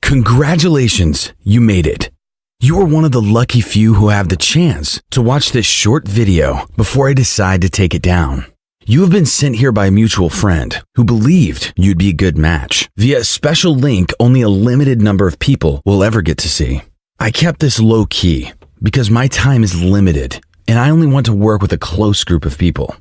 Congratulations, you made it. You are one of the lucky few who have the chance to watch this short video before I decide to take it down. You have been sent here by a mutual friend who believed you'd be a good match via a special link only a limited number of people will ever get to see. I kept this low key because my time is limited and I only want to work with a close group of people.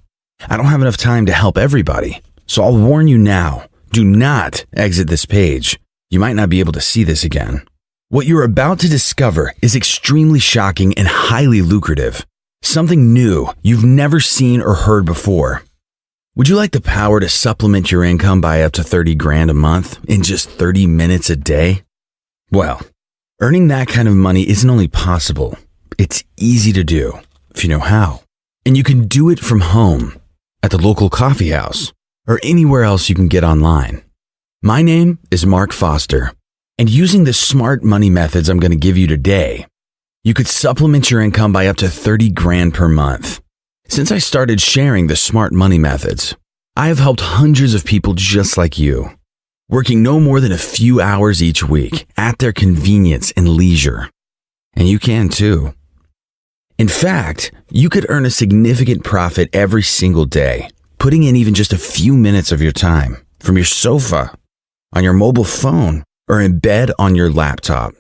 I don't have enough time to help everybody, so I'll warn you now, do not exit this page. You might not be able to see this again. What you're about to discover is extremely shocking and highly lucrative. Something new you've never seen or heard before. Would you like the power to supplement your income by up to 30 grand a month in just 30 minutes a day? Well, earning that kind of money isn't only possible, it's easy to do if you know how. And you can do it from home, at the local coffee house, or anywhere else you can get online. My name is Mark Foster, and using the smart money methods I'm going to give you today, you could supplement your income by up to 30 grand per month. Since I started sharing the smart money methods, I have helped hundreds of people just like you, working no more than a few hours each week at their convenience and leisure. And you can too. In fact, you could earn a significant profit every single day, putting in even just a few minutes of your time from your sofa, on your mobile phone, or in bed on your laptop.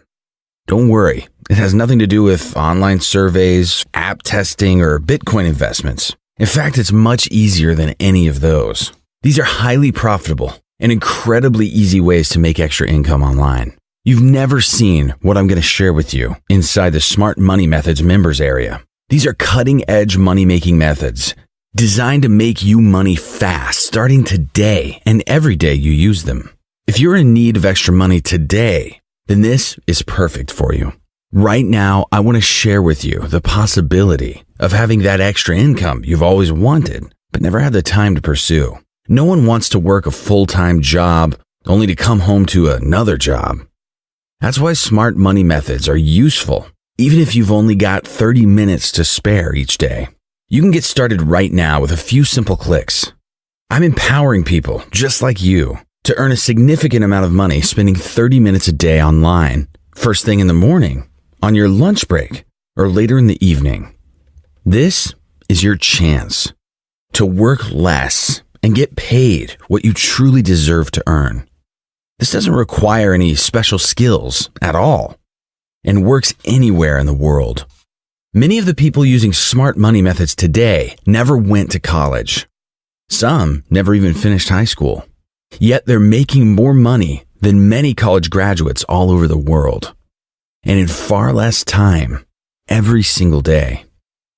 Don't worry, it has nothing to do with online surveys, app testing, or Bitcoin investments. In fact, it's much easier than any of those. These are highly profitable and incredibly easy ways to make extra income online. You've never seen what I'm going to share with you inside the Smart Money Methods members area. These are cutting-edge money-making methods designed to make you money fast, starting today and every day you use them. If you're in need of extra money today, then this is perfect for you. Right now, I want to share with you the possibility of having that extra income you've always wanted, but never had the time to pursue. No one wants to work a full-time job only to come home to another job. That's why smart money methods are useful, even if you've only got 30 minutes to spare each day. You can get started right now with a few simple clicks. I'm empowering people just like you to earn a significant amount of money spending 30 minutes a day online, first thing in the morning, on your lunch break, or later in the evening. This is your chance to work less and get paid what you truly deserve to earn. This doesn't require any special skills at all and works anywhere in the world. Many of the people using smart money methods today never went to college. Some never even finished high school. Yet they're making more money than many college graduates all over the world, and in far less time every single day.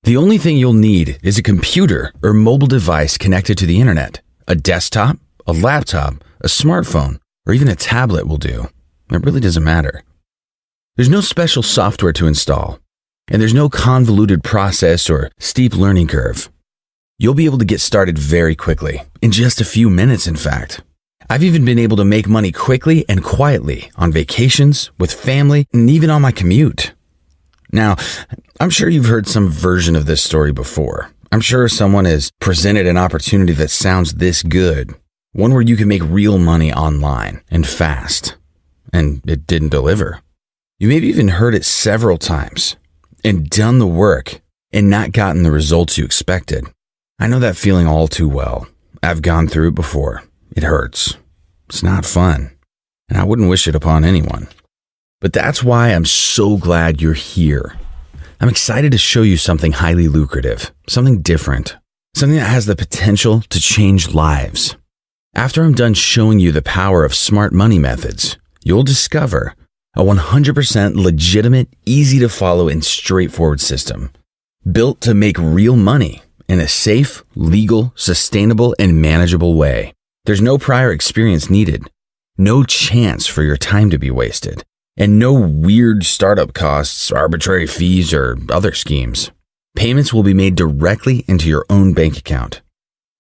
The only thing you'll need is a computer or mobile device connected to the internet. A desktop, a laptop, a smartphone, or even a tablet will do. It really doesn't matter. There's no special software to install, and there's no convoluted process or steep learning curve. You'll be able to get started very quickly, in just a few minutes in fact. I've even been able to make money quickly and quietly on vacations, with family, and even on my commute. Now, I'm sure you've heard some version of this story before. I'm sure someone has presented an opportunity that sounds this good, one where you can make real money online and fast, and it didn't deliver. You maybe even heard it several times and done the work and not gotten the results you expected. I know that feeling all too well. I've gone through it before. It hurts. It's not fun, and I wouldn't wish it upon anyone. But that's why I'm so glad you're here. I'm excited to show you something highly lucrative, something different, something that has the potential to change lives. After I'm done showing you the power of smart money methods, you'll discover a 100% legitimate, easy to follow, and straightforward system built to make real money in a safe, legal, sustainable, and manageable way. There's no prior experience needed, no chance for your time to be wasted, and no weird startup costs, arbitrary fees, or other schemes. Payments will be made directly into your own bank account.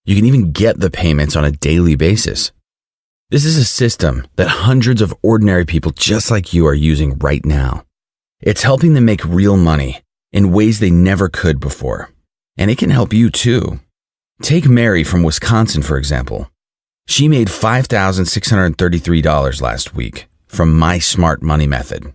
You can even get the payments on a daily basis. This is a system that hundreds of ordinary people just like you are using right now. It's helping them make real money in ways they never could before. And it can help you too. Take Mary from Wisconsin, for example. She made $5,633 last week, from My Smart Money Method.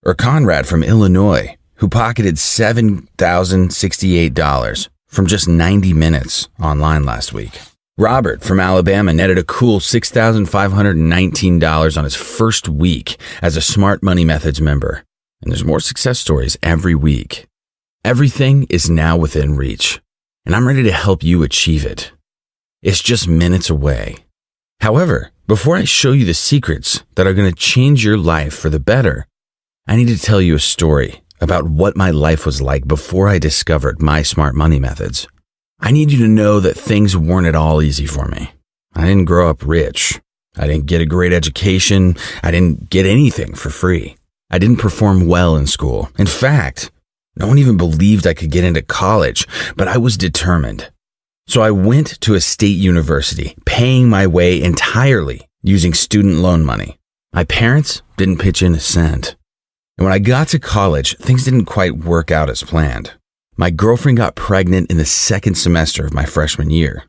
Or Conrad from Illinois, who pocketed $7,068 from just 90 minutes online last week. Robert from Alabama netted a cool $6,519 on his first week as a Smart Money Methods member. And there's more success stories every week. Everything is now within reach, and I'm ready to help you achieve it. It's just minutes away. However, before I show you the secrets that are going to change your life for the better, I need to tell you a story about what my life was like before I discovered My Smart Money Methods. I need you to know that things weren't at all easy for me. I didn't grow up rich. I didn't get a great education. I didn't get anything for free. I didn't perform well in school. In fact, no one even believed I could get into college, but I was determined. So I went to a state university, paying my way entirely using student loan money. My parents didn't pitch in a cent. And when I got to college, things didn't quite work out as planned. My girlfriend got pregnant in the second semester of my freshman year.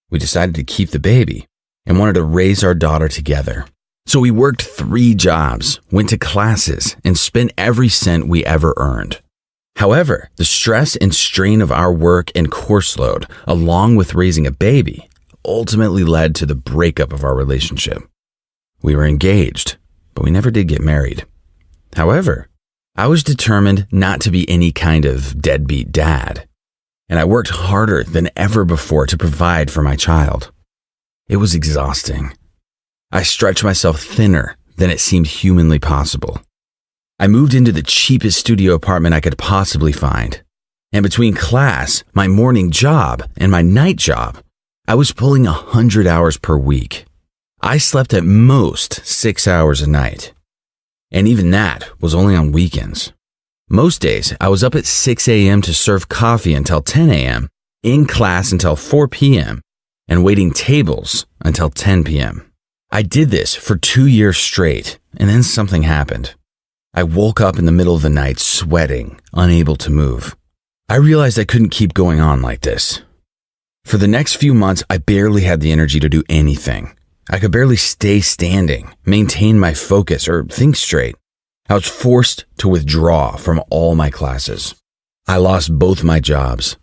We decided to keep the baby and wanted to raise our daughter together. So we worked 3 jobs, went to classes, and spent every cent we ever earned. However, the stress and strain of our work and course load, along with raising a baby, ultimately led to the breakup of our relationship. We were engaged, but we never did get married. However, I was determined not to be any kind of deadbeat dad, and I worked harder than ever before to provide for my child. It was exhausting. I stretched myself thinner than it seemed humanly possible. I moved into the cheapest studio apartment I could possibly find. And between class, my morning job, and my night job, I was pulling 100 hours per week. I slept at most 6 hours a night. And even that was only on weekends. Most days, I was up at 6 a.m. to serve coffee until 10 a.m., in class until 4 p.m., and waiting tables until 10 p.m. I did this for 2 years straight, and then something happened. I woke up in the middle of the night sweating, unable to move. I realized I couldn't keep going on like this. For the next few months, I barely had the energy to do anything. I could barely stay standing, maintain my focus, or think straight. I was forced to withdraw from all my classes. I lost both my jobs,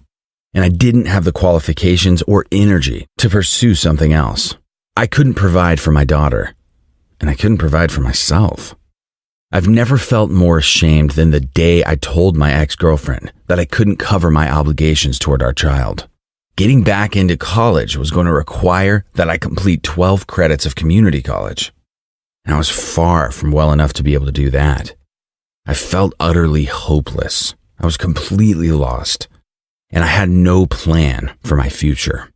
and I didn't have the qualifications or energy to pursue something else. I couldn't provide for my daughter, and I couldn't provide for myself. I've never felt more ashamed than the day I told my ex-girlfriend that I couldn't cover my obligations toward our child. Getting back into college was going to require that I complete 12 credits of community college. And I was far from well enough to be able to do that. I felt utterly hopeless. I was completely lost, and I had no plan for my future.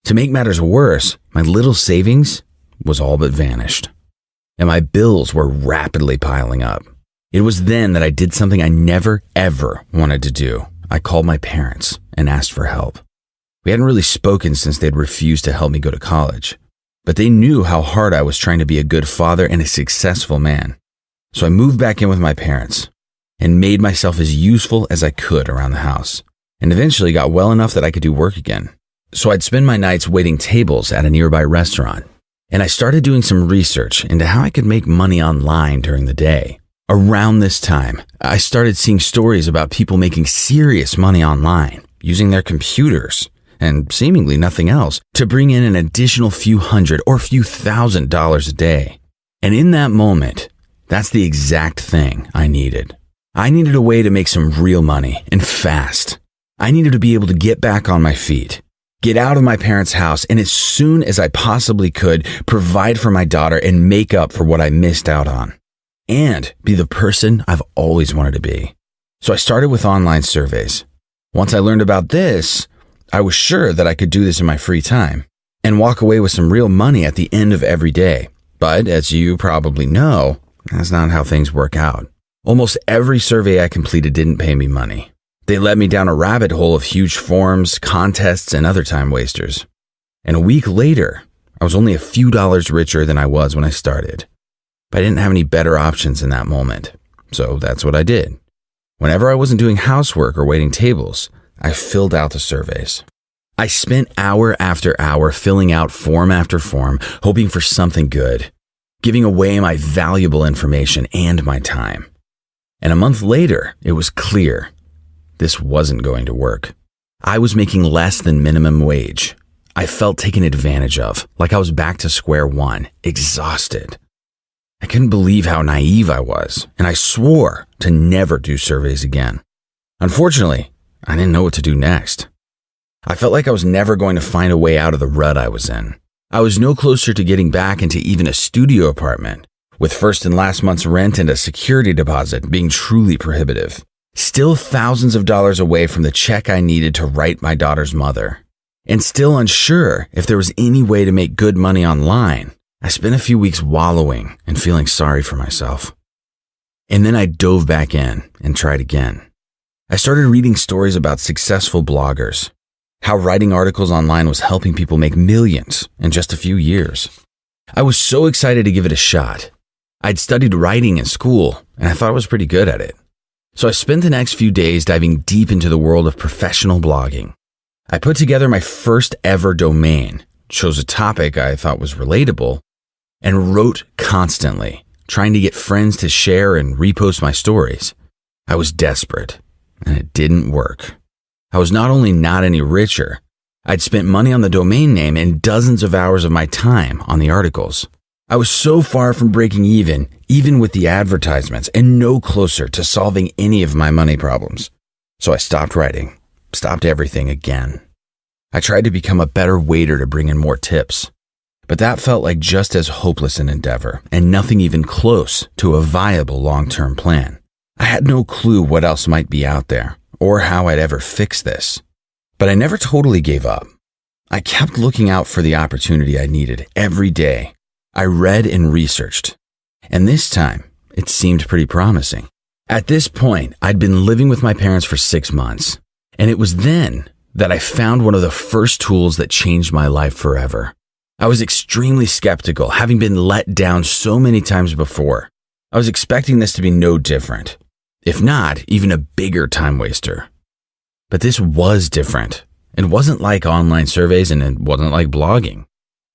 To make matters worse, my little savings was all but vanished, and my bills were rapidly piling up. It was then that I did something I never, ever wanted to do. I called my parents and asked for help. We hadn't really spoken since they'd refused to help me go to college, but they knew how hard I was trying to be a good father and a successful man. So I moved back in with my parents and made myself as useful as I could around the house, and eventually got well enough that I could do work again. So I'd spend my nights waiting tables at a nearby restaurant, and I started doing some research into how I could make money online during the day. Around this time, I started seeing stories about people making serious money online, using their computers and seemingly nothing else to bring in an additional few hundred or few $1,000s a day. And in that moment, that's the exact thing I needed. I needed a way to make some real money, and fast. I needed to be able to get back on my feet, get out of my parents' house, and as soon as I possibly could, provide for my daughter and make up for what I missed out on, and be the person I've always wanted to be. So I started with online surveys. Once I learned about this, I was sure that I could do this in my free time and walk away with some real money at the end of every day. But as you probably know, that's not how things work out. Almost every survey I completed didn't pay me money. They led me down a rabbit hole of huge forms, contests, and other time wasters. And a week later, I was only a few dollars richer than I was when I started. But I didn't have any better options in that moment. So that's what I did. Whenever I wasn't doing housework or waiting tables, I filled out the surveys. I spent hour after hour filling out form after form, hoping for something good. giving away my valuable information and my time. And a month later, it was clear this wasn't going to work. I was making less than minimum wage. I felt taken advantage of, like I was back to square one, exhausted. I couldn't believe how naive I was, and I swore to never do surveys again. Unfortunately, I didn't know what to do next. I felt like I was never going to find a way out of the rut I was in. I was no closer to getting back into even a studio apartment, with first and last month's rent and a security deposit being truly prohibitive. Still thousands of dollars away from the check I needed to write my daughter's mother. And still unsure if there was any way to make good money online, I spent a few weeks wallowing and feeling sorry for myself. And then I dove back in and tried again. I started reading stories about successful bloggers, how writing articles online was helping people make millions in just a few years. I was so excited to give it a shot. I'd studied writing in school, and I thought I was pretty good at it. So I spent the next few days diving deep into the world of professional blogging. I put together my first ever domain, chose a topic I thought was relatable, and wrote constantly, trying to get friends to share and repost my stories. I was desperate, and it didn't work. I was not only not any richer, I'd spent money on the domain name and dozens of hours of my time on the articles. I was so far from breaking even with the advertisements, and no closer to solving any of my money problems. So I stopped writing. Stopped everything again. I tried to become a better waiter to bring in more tips, but that felt like just as hopeless an endeavor and nothing even close to a viable long-term plan. I had no clue what else might be out there or how I'd ever fix this, but I never totally gave up. I kept looking out for the opportunity I needed every day. I read and researched, and this time it seemed pretty promising. At this point, I'd been living with my parents for 6 months. And it was then that I found one of the first tools that changed my life forever. I was extremely skeptical, having been let down so many times before. I was expecting this to be no different, if not even a bigger time waster. But this was different. It wasn't like online surveys, and it wasn't like blogging.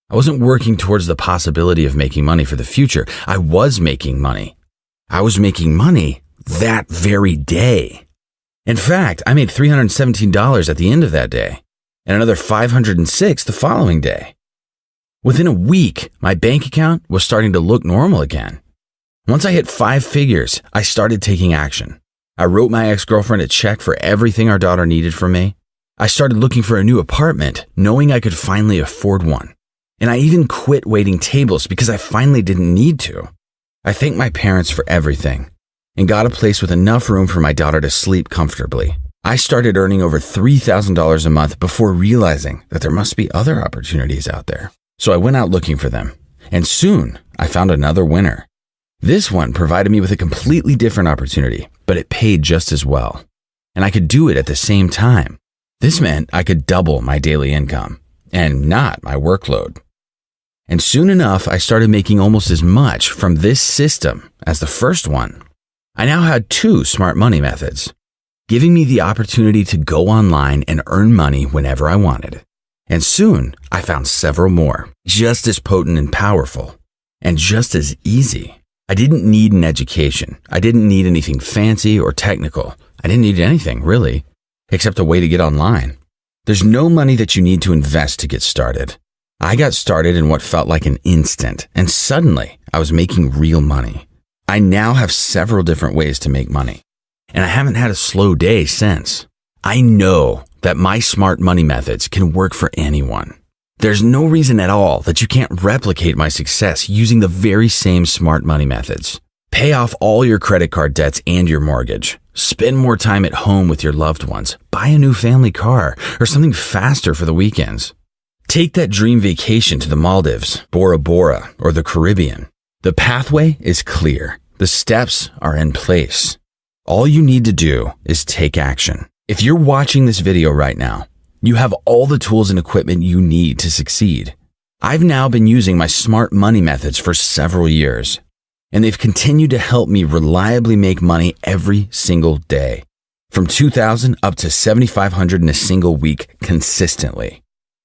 I wasn't working towards the possibility of making money for the future. I was making money. I was making money that very day. In fact, I made $317 at the end of that day, and another $506 the following day. Within a week, my bank account was starting to look normal again. Once I hit 5 figures, I started taking action. I wrote my ex-girlfriend a check for everything our daughter needed from me. I started looking for a new apartment, knowing I could finally afford one. And I even quit waiting tables because I finally didn't need to. I thanked my parents for everything, and got a place with enough room for my daughter to sleep comfortably. I started earning over $3,000 a month before realizing that there must be other opportunities out there. So I went out looking for them, and soon I found another winner. This one provided me with a completely different opportunity, but it paid just as well. And I could do it at the same time. This meant I could double my daily income, and not my workload. And soon enough, I started making almost as much from this system as the first one. I now had 2 smart money methods, giving me the opportunity to go online and earn money whenever I wanted. And soon, I found several more, just as potent and powerful, and just as easy. I didn't need an education. I didn't need anything fancy or technical. I didn't need anything, really, except a way to get online. There's no money that you need to invest to get started. I got started in what felt like an instant, and suddenly, I was making real money. I now have several different ways to make money, and I haven't had a slow day since. I know that my smart money methods can work for anyone. There's no reason at all that you can't replicate my success using the very same smart money methods. Pay off all your credit card debts and your mortgage. Spend more time at home with your loved ones. Buy a new family car or something faster for the weekends. Take that dream vacation to the Maldives, Bora Bora, or the Caribbean. The pathway is clear. The steps are in place. All you need to do is take action. If you're watching this video right now, you have all the tools and equipment you need to succeed. I've now been using my smart money methods for several years, and they've continued to help me reliably make money every single day, from $2,000 up to $7,500 in a single week consistently.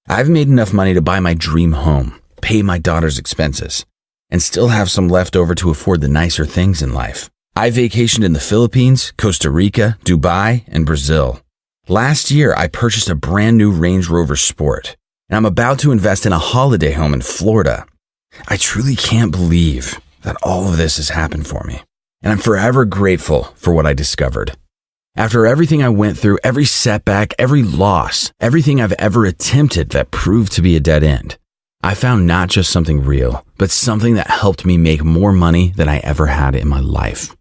I've made enough money to buy my dream home, pay my daughter's expenses, and still have some left over to afford the nicer things in life. I vacationed in the Philippines, Costa Rica, Dubai, and Brazil. Last year, I purchased a brand new Range Rover Sport, and I'm about to invest in a holiday home in Florida. I truly can't believe that all of this has happened for me, and I'm forever grateful for what I discovered. After everything I went through, every setback, every loss, everything I've ever attempted that proved to be a dead end, I found not just something real, but something that helped me make more money than I ever had in my life.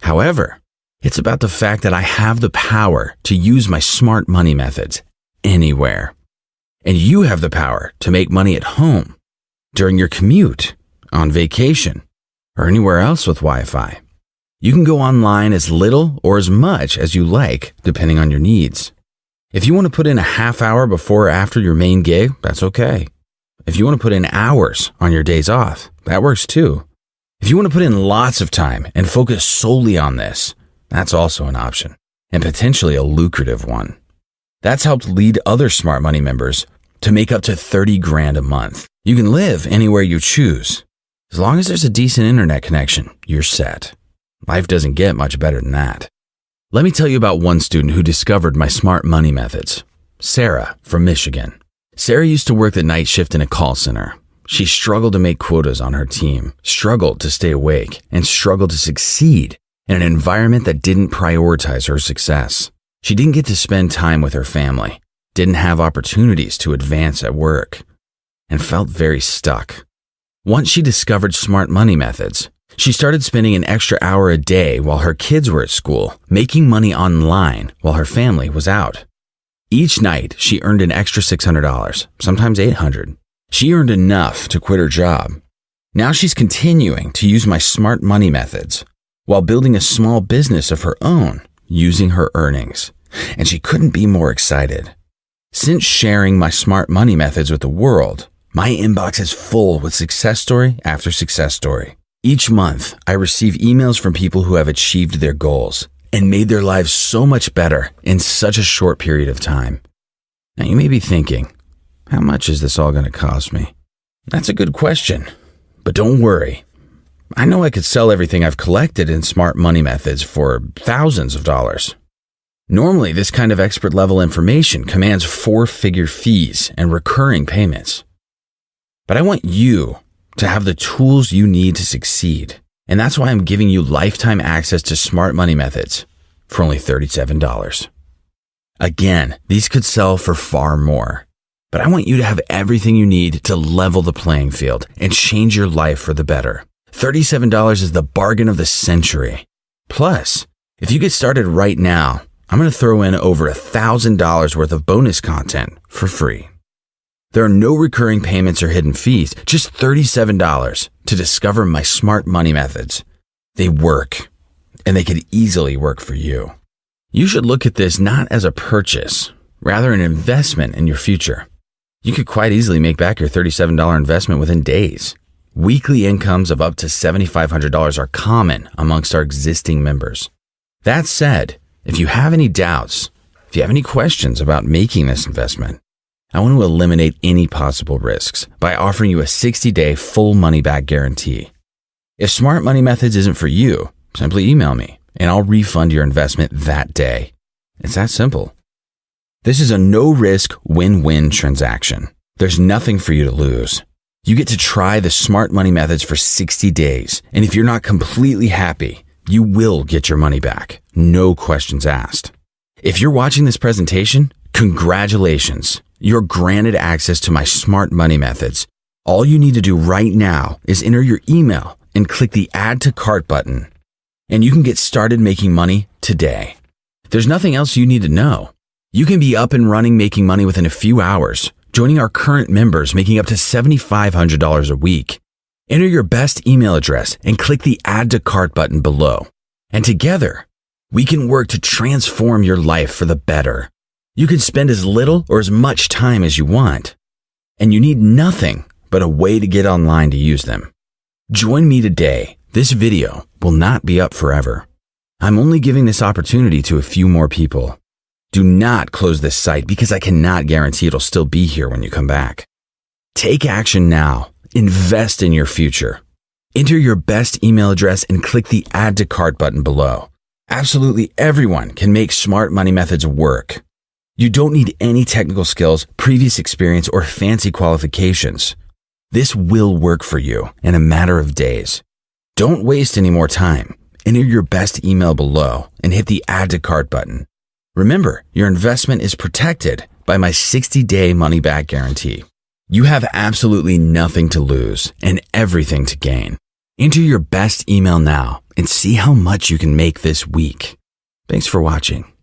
However, it's about the fact that I have the power to use my smart money methods anywhere. And you have the power to make money at home, during your commute, on vacation, or anywhere else with Wi-Fi. You can go online as little or as much as you like, depending on your needs. If you want to put in a half hour before or after your main gig, that's okay. If you want to put in hours on your days off, that works too. If you want to put in lots of time and focus solely on this, that's also an option, and potentially a lucrative one. That's helped lead other Smart Money members to make up to 30 grand a month. You can live anywhere you choose. As long as there's a decent internet connection, you're set. Life doesn't get much better than that. Let me tell you about one student who discovered my smart money methods. Sarah from Michigan. Sarah used to work the night shift in a call center. She struggled to make quotas on her team, struggled to stay awake, and struggled to succeed in an environment that didn't prioritize her success. She didn't get to spend time with her family, didn't have opportunities to advance at work, and felt very stuck. Once she discovered smart money methods, she started spending an extra hour a day while her kids were at school, making money online while her family was out. Each night, she earned an extra $600, sometimes $800. She earned enough to quit her job. Now she's continuing to use my smart money methods while building a small business of her own using her earnings. And she couldn't be more excited. Since sharing my smart money methods with the world, my inbox is full with success story after success story. Each month, I receive emails from people who have achieved their goals and made their lives so much better in such a short period of time. Now you may be thinking, how much is this all going to cost me? That's a good question, but don't worry. I know I could sell everything I've collected in smart money methods for thousands of dollars. Normally, this kind of expert level information commands 4-figure fees and recurring payments. But I want you to have the tools you need to succeed. And that's why I'm giving you lifetime access to smart money methods for only $37. Again, these could sell for far more. But I want you to have everything you need to level the playing field and change your life for the better. $37 is the bargain of the century. Plus, if you get started right now, I'm going to throw in over $1,000 worth of bonus content for free. There are no recurring payments or hidden fees, just $37 to discover my smart money methods. They work, and they could easily work for you. You should look at this not as a purchase, rather an investment in your future. You could quite easily make back your $37 investment within days. Weekly incomes of up to $7,500 are common amongst our existing members. That said, if you have any doubts, if you have any questions about making this investment, I want to eliminate any possible risks by offering you a 60-day full money-back guarantee. If Smart Money Methods isn't for you, simply email me and I'll refund your investment that day. It's that simple. This is a no-risk, win-win transaction. There's nothing for you to lose. You get to try the Smart Money Methods for 60 days, and if you're not completely happy, you will get your money back. No questions asked. If you're watching this presentation, congratulations. You're granted access to my Smart Money Methods. All you need to do right now is enter your email and click the Add to Cart button, and you can get started making money today. There's nothing else you need to know. You can be up and running making money within a few hours, joining our current members making up to $7,500 a week. Enter your best email address and click the Add to Cart button below. And together, we can work to transform your life for the better. You can spend as little or as much time as you want. And you need nothing but a way to get online to use them. Join me today. This video will not be up forever. I'm only giving this opportunity to a few more people. Do not close this site because I cannot guarantee it'll still be here when you come back. Take action now. Invest in your future. Enter your best email address and click the Add to Cart button below. Absolutely everyone can make smart money methods work. You don't need any technical skills, previous experience, or fancy qualifications. This will work for you in a matter of days. Don't waste any more time. Enter your best email below and hit the Add to Cart button. Remember, your investment is protected by my 60-day money-back guarantee. You have absolutely nothing to lose and everything to gain. Enter your best email now and see how much you can make this week. Thanks for watching.